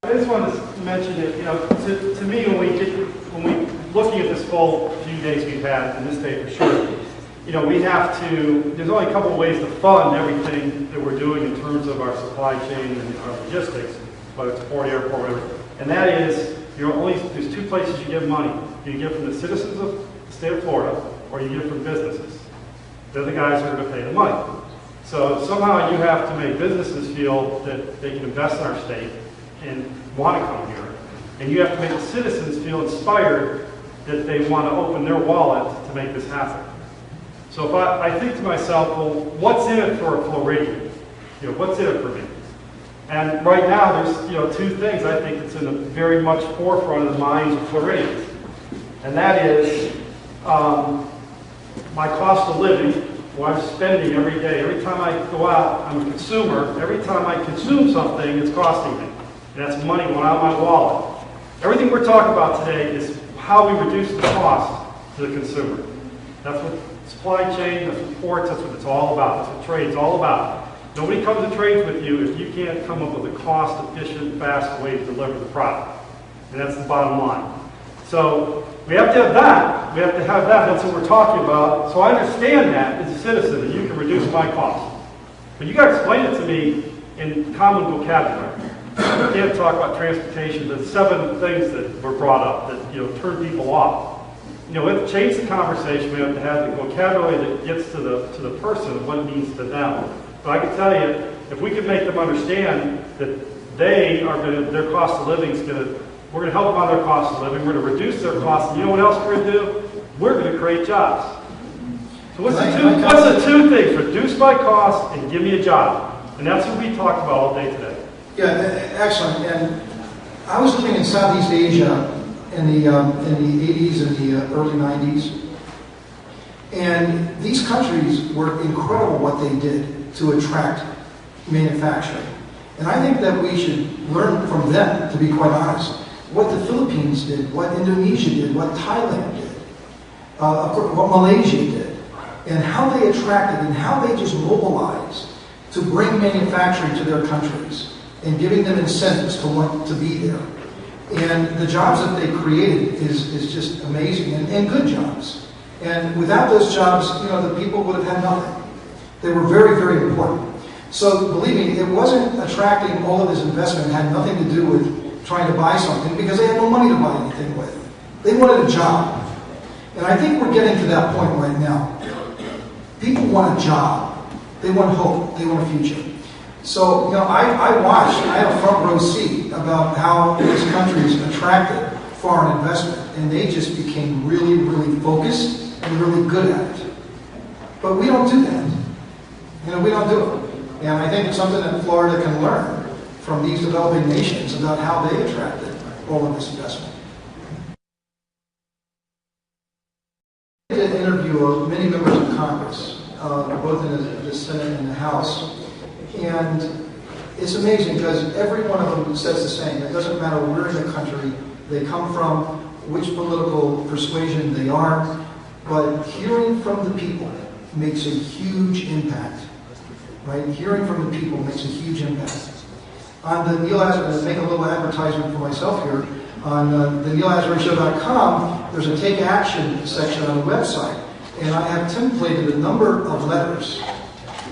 I just wanted to mention that, to me, when we looking at this full few days we've had, and this day for sure, we have to, there's only a couple of ways to fund everything that we're doing in terms of our supply chain and our logistics, whether it's port, airport, whatever. And that is, there's two places you give money. You get from the citizens of the state of Florida, or you get from businesses. They're the guys who are going to pay the money. So somehow you have to make businesses feel that they can invest in our state and want to come here. And you have to make the citizens feel inspired that they want to open their wallet to make this happen. So if I think to myself, well, what's in it for a Floridian? What's in it for me? And right now, there's two things I think that's in the very much forefront of the minds of Floridians. And that is my cost of living, what I'm spending every day. Every time I go out, I'm a consumer. Every time I consume something, it's costing me. And that's money going out of my wallet. Everything we're talking about today is how we reduce the cost to the consumer. That's what supply chain, that's what ports, that's what it's all about. That's what trade's all about. Nobody comes to trades with you if you can't come up with a cost-efficient, fast way to deliver the product. And that's the bottom line. So we have to have that. We have to have that. That's what we're talking about. So I understand that as a citizen, that you can reduce my cost. But you got to explain it to me in common vocabulary. You can't talk about transportation. There's 7 things that were brought up that turn people off. We have to change the conversation. We have to have the vocabulary that gets to the person what it means to them. But I can tell you, if we can make them understand that they are going to, their cost of living is going to, we're going to help them on their cost of living. We're going to reduce their costs. And you know what else we're going to do? We're going to create jobs. So what's the two things? Reduce my costs and give me a job. And that's what we talked about all day today. Yeah, excellent. And I was living in Southeast Asia in the 80s and the early 90s. And these countries were incredible what they did to attract manufacturing. And I think that we should learn from them, to be quite honest. What the Philippines did, what Indonesia did, what Thailand did, of course, what Malaysia did, and how they attracted and how they just mobilized to bring manufacturing to their countries and giving them incentives to want to be there. And the jobs that they created is just amazing, and good jobs. And without those jobs, the people would have had nothing. They were very, very important. So believe me, it wasn't attracting all of this investment. It had nothing to do with trying to buy something because they had no money to buy anything with. They wanted a job. And I think we're getting to that point right now. People want a job. They want hope. They want a future. So, I watched, I had a front row seat about how these countries attracted foreign investment, and they just became really, really focused and really good at it. But we don't do that. We don't do it. And I think it's something that Florida can learn from these developing nations about how they attracted all of this investment. I did an interview of many members of Congress, both in the Senate and the House. And it's amazing because every one of them says the same. It doesn't matter where in the country they come from, which political persuasion they are, but hearing from the people makes a huge impact. Right? Hearing from the people makes a huge impact. On the Neal Asbury, make a little advertisement for myself here, on the NealAsburyShow.com, there's a take action section on the website. And I have templated a number of letters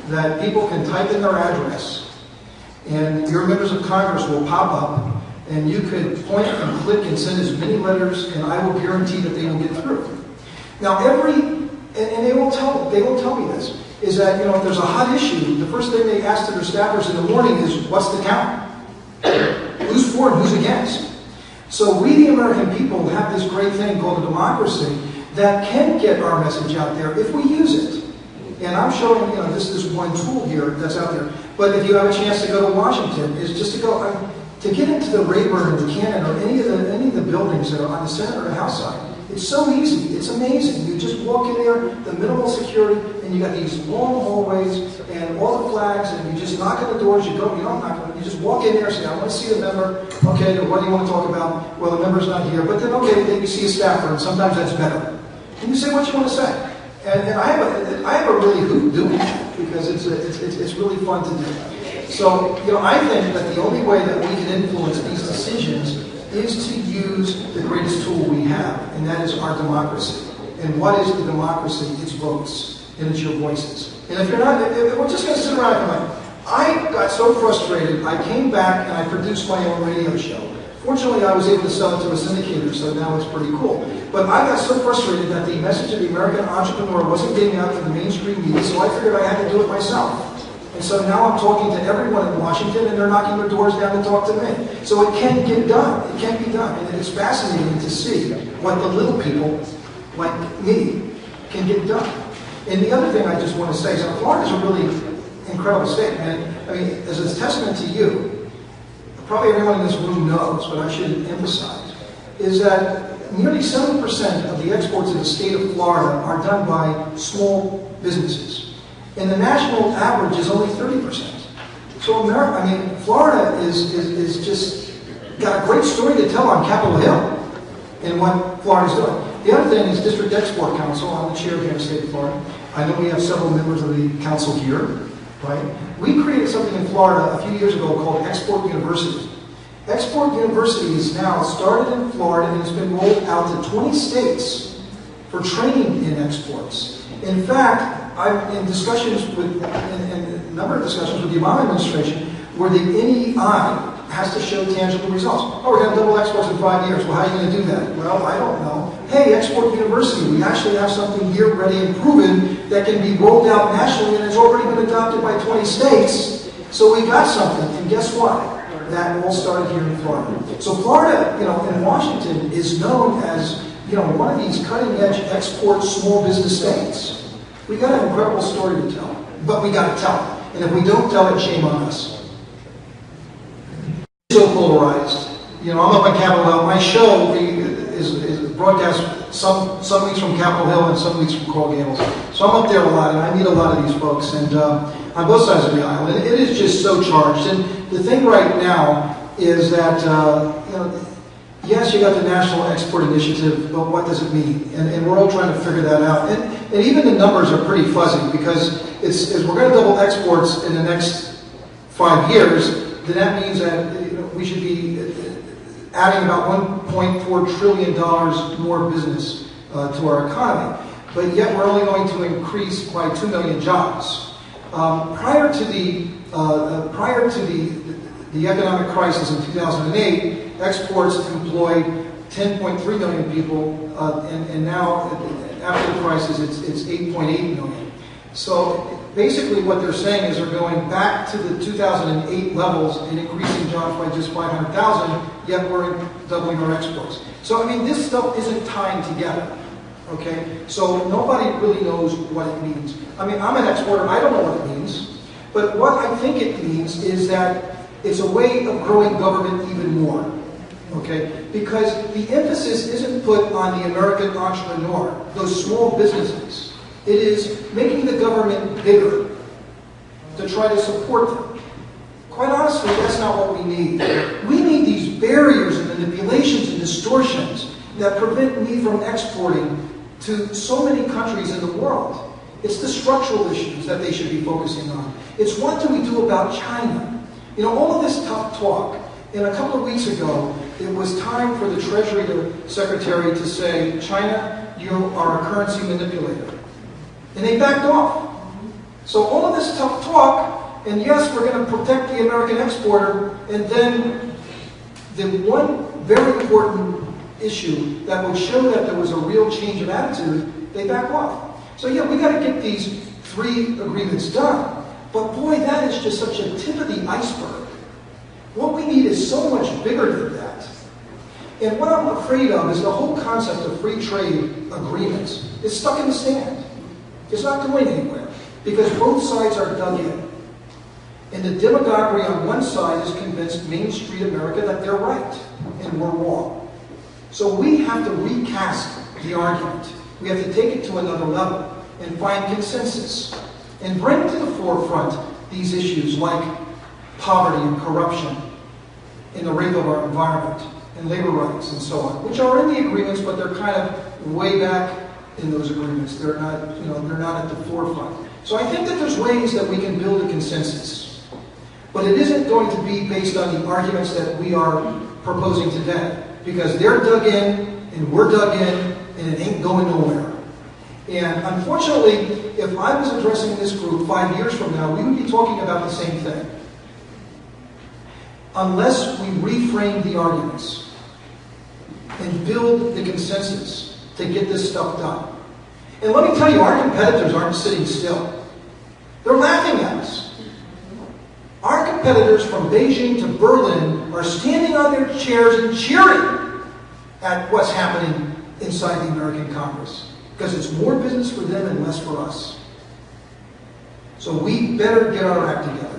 that people can type in their address, and your members of Congress will pop up, and you could point and click and send as many letters, and I will guarantee that they will get through. Now, and they will tell me this, is that if there's a hot issue, the first thing they ask to their staffers in the morning is, what's the count? Who's for and who's against? So we, the American people, have this great thing called a democracy that can get our message out there if we use it. And I'm showing, this one tool here that's out there. But if you have a chance to go to Washington, is just to go to get into the Rayburn or the Cannon or any of the buildings that are on the Senate or the House side. It's so easy. It's amazing. You just walk in there, the minimal security, and you got these long hallways and all the flags, and you just knock on the doors. You don't knock on them. You just walk in there and say, I want to see the member. Okay, what do you want to talk about? Well, the member's not here. But then, okay, then you see a staffer, and sometimes that's better. And you say what you want to say. And I have a really hoot doing that because it's really fun to do. So, I think that the only way that we can influence these decisions is to use the greatest tool we have, and that is our democracy. And what is the democracy? It's votes, and it's your voices. And if you're not, if we're just going to sit around and come I got so frustrated, I came back and I produced my own radio show. Fortunately, I was able to sell it to a syndicator, so now it's pretty cool. But I got so frustrated that the message of the American entrepreneur wasn't getting out to the mainstream media, so I figured I had to do it myself. And so now I'm talking to everyone in Washington, and they're knocking their doors down to talk to me. So it can get done. It can be done. And it's fascinating to see what the little people like me can get done. And the other thing I just want to say is that Florida is a really incredible state, man. I mean, as a testament to you, probably everyone in this room knows, but I should emphasize, is that nearly 70% of the exports in the state of Florida are done by small businesses. And the national average is only 30%. So Florida is just got a great story to tell on Capitol Hill and what Florida's doing. The other thing is District Export Council. I'm the chair here in the state of Florida. I know we have several members of the council here. Right? We created something in Florida a few years ago called Export University. Export University is now started in Florida and has been rolled out to 20 states for training in exports. In fact, I'm in discussions with, a number of discussions with the Obama administration where the NEI has to show tangible results. Oh, we're going to double exports in 5 years. Well, how are you going to do that? Well, I don't know. Hey, Export University, we actually have something here ready and proven that can be rolled out nationally and has already been adopted by 20 states. So we got something, and guess what? That all started here in Florida. So Florida, in Washington is known as, one of these cutting-edge export small business states. We got an incredible story to tell, but we got to tell it. And if we don't tell it, shame on us. So polarized. I'm up on Capitol Hill. My show is broadcast some weeks from Capitol Hill and some weeks from Coral Gables. So I'm up there a lot, and I meet a lot of these folks, and on both sides of the aisle. And it is just so charged. And the thing right now is that, yes, you got the National Export Initiative, but what does it mean? And we're all trying to figure that out. And even the numbers are pretty fuzzy, because we're going to double exports in the next 5 years, then that means that we should be adding about $1.4 trillion more business to our economy. But yet we're only going to increase by 2 million jobs. Prior to the economic crisis in 2008, exports employed 10.3 million people, and now after the crisis it's 8.8 million. So basically what they're saying is they're going back to the 2008 levels and increasing jobs by just 500,000, yet we're doubling our exports. So this stuff isn't tying together, okay? So nobody really knows what it means. I'm an exporter, I don't know what it means, but what I think it means is that it's a way of growing government even more, okay? Because the emphasis isn't put on the American entrepreneur, those small businesses. It is making the government bigger to try to support them. Quite honestly, that's not what we need. We need these barriers and manipulations and distortions that prevent me from exporting to so many countries in the world. It's the structural issues that they should be focusing on. It's what do we do about China? All of this tough talk. And a couple of weeks ago, it was time for the Treasury Secretary to say, China, you are a currency manipulator. And they backed off. So all of this tough talk, and yes, we're going to protect the American exporter, and then the one very important issue that would show that there was a real change of attitude, they back off. So yeah, we got to get these 3 agreements done. But boy, that is just such a tip of the iceberg. What we need is so much bigger than that. And what I'm afraid of is the whole concept of free trade agreements is stuck in the sand. It's not going anywhere, because both sides are dug in. And the demagoguery on one side has convinced Main Street America that they're right, and we're wrong. So we have to recast the argument. We have to take it to another level and find consensus and bring to the forefront these issues like poverty and corruption and the rape of our environment and labor rights and so on, which are in the agreements, but they're kind of way back in those agreements. They're not, they're not at the forefront. So I think that there's ways that we can build a consensus. But it isn't going to be based on the arguments that we are proposing today, because they're dug in and we're dug in and it ain't going nowhere. And unfortunately, if I was addressing this group 5 years from now, we would be talking about the same thing. Unless we reframe the arguments and build the consensus to get this stuff done. And let me tell you, our competitors aren't sitting still. They're laughing at us. Our competitors from Beijing to Berlin are standing on their chairs and cheering at what's happening inside the American Congress, because it's more business for them and less for us. So we better get our act together.